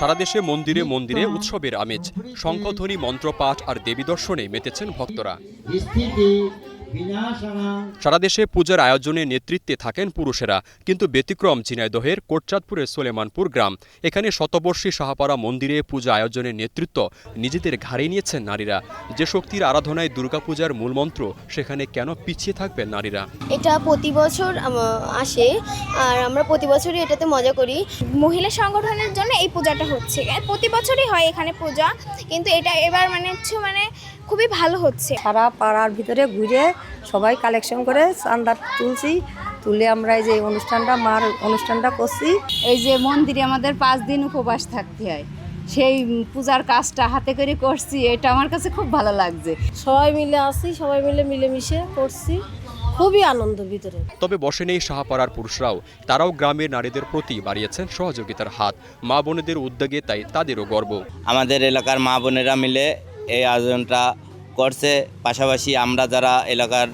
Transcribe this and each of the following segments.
সারা দেশে মন্দিরে মন্দিরে উৎসবের আমেজ, শঙ্খধ্বনি, মন্ত্রপাঠ আর দেবী দর্শনে মেতেছেন ভক্তরা। সারা দেশে পূজার আয়োজনে নেতৃত্বে থাকেন পুরুষেরা, কিন্তু ব্যতিক্রম ঝিনাইদহের কোটচাঁদপুরের সোলেমানপুর গ্রাম। এখানে শতবর্ষী শাহপাড়া মন্দিরে পূজা আয়োজনের নেতৃত্ব নিজেদের ঘাড়ে নিয়েছেন নারীরা। যে শক্তির আরাধনায় দুর্গাপূজার মূলমন্ত্র, সেখানে কেন পিছিয়ে থাকবেন নারীরা? এটা প্রতি বছর আসে আর আমরা প্রতি বছরই এটাতে মজা করি। মহিলা সংগঠনের জন্য এই পূজাটা হচ্ছে, প্রতি বছরই হয় এখানে পূজা, কিন্তু এটা এবার মানে খুবই ভালো হচ্ছে। সারা পাড়ার ভিতরে ঘুরে সবাই কালেকশন করে চাঁদা তুলে আমরা এই যে মার অনুষ্ঠানটা করছি। এই যে মন্দিরে আমাদের 5 দিন উপবাস থাকতে হয়, সেই পূজার কাজটা হাতে করে করছি, এটা আমার কাছে খুব ভালো লাগছে। সবাই মিলে আসি, সবাই মিলে মিলেমিশে করছি, খুবই আনন্দ ভিতরে। তবে বসে নেই শাহপাড়ার পুরুষরাও, তারাও গ্রামের নারীদের প্রতি বাড়িয়েছেন সহযোগিতার হাত। মা বোনেদের উদ্যোগে তাই তাদেরও গর্ব। আমাদের এলাকার মা বোনেরা মিলে এই আয়োজনটা করছে, পাশাপাশি আমরা যারা এলাকার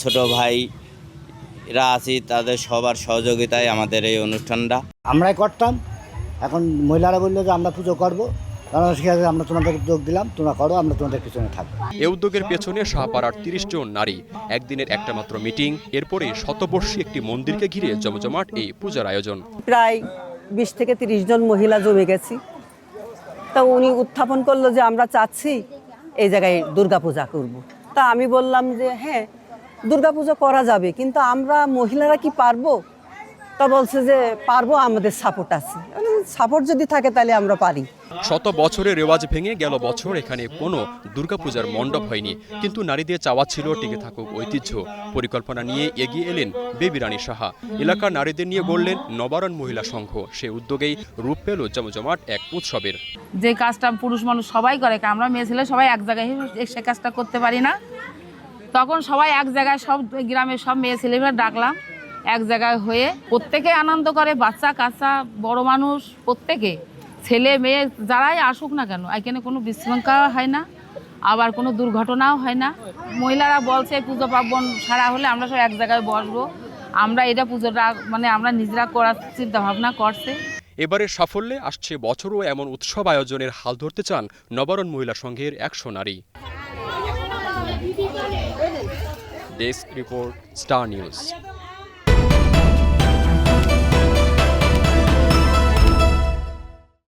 ছোট ভাইরা আছি তাদের সবার সহযোগিতায় আমাদের এই অনুষ্ঠানটা আমরাই করতাম। এখন মহিলারা বললো যে আমরা পুজো করবো, আমরা তোমাদের উদ্যোগ দিলাম, তোমরা করো, আমরা তোমাদের পিছনে থাকবো। এ উদ্যোগের পেছনে শাহপাড়ার 30 জন নারী, একদিনের একটা মাত্র মিটিং, এরপরে শতবর্ষী একটি মন্দিরকে ঘিরে জমজমাট এই পূজার আয়োজন। প্রায় 20 থেকে 30 জন মহিলা জমে গেছি। তা উনি উত্থাপন করলো যে আমরা চাচ্ছি এই জায়গায় দুর্গাপূজা করব। তা আমি বললাম যে হ্যাঁ, দুর্গাপূজা করা যাবে, কিন্তু আমরা মহিলারা কি পারবো? তা বলছে যে পারবো, আমাদের সাপোর্ট আছে। সাপোর্ট যদি থাকে তাহলে আমরা পারি। শত বছরের রেওয়াজ ভেঙে গেল বছর এখানে কোনো দুর্গাপূজার মণ্ডপ হয়নি, কিন্তু নারীদের চাওয়া ছিল টিকে থাকুক ঐতিহ্য। পরিকল্পনা নিয়ে এগিয়ে এলেন বেবি রানী সাহা। এলাকার নারীদের নিয়ে গড়লেন নবারণ মহিলা সংঘ। সে উদ্যোগেই রূপ পেল জমজমাট এক উৎসবের। যে কাজটা পুরুষ মানুষ সবাই করে, আমরা মেয়ে ছেলে সবাই এক জায়গায় সে কাজটা করতে পারি না, তখন সবাই এক জায়গায়, সব গ্রামের সব মেয়ে ছেলেরা ডাকলাম, এক জায়গায় হয়ে প্রত্যেকে আনন্দ করে, বাচ্চা কাচ্চা বড় মানুষ প্রত্যেকে, ছেলে মেয়ে যারাই আসুক না কেন, এখানে কোনো বিশৃঙ্খলা হয় না, আবার কোনো দুর্ঘটনাও হয় না। মহিলারা বলছে পুজো পার্বণ সারা হলে আমরা সব এক জায়গায় বসবো, আমরা এটা পুজোটা আমরা নিজেরা করার চিন্তা ভাবনা করছে। এবারের সাফল্যে আসছে বছরও এমন উৎসব আয়োজনের হাল ধরতে চান নবারণ মহিলা সংঘের 100 নারী। Desk report, star news.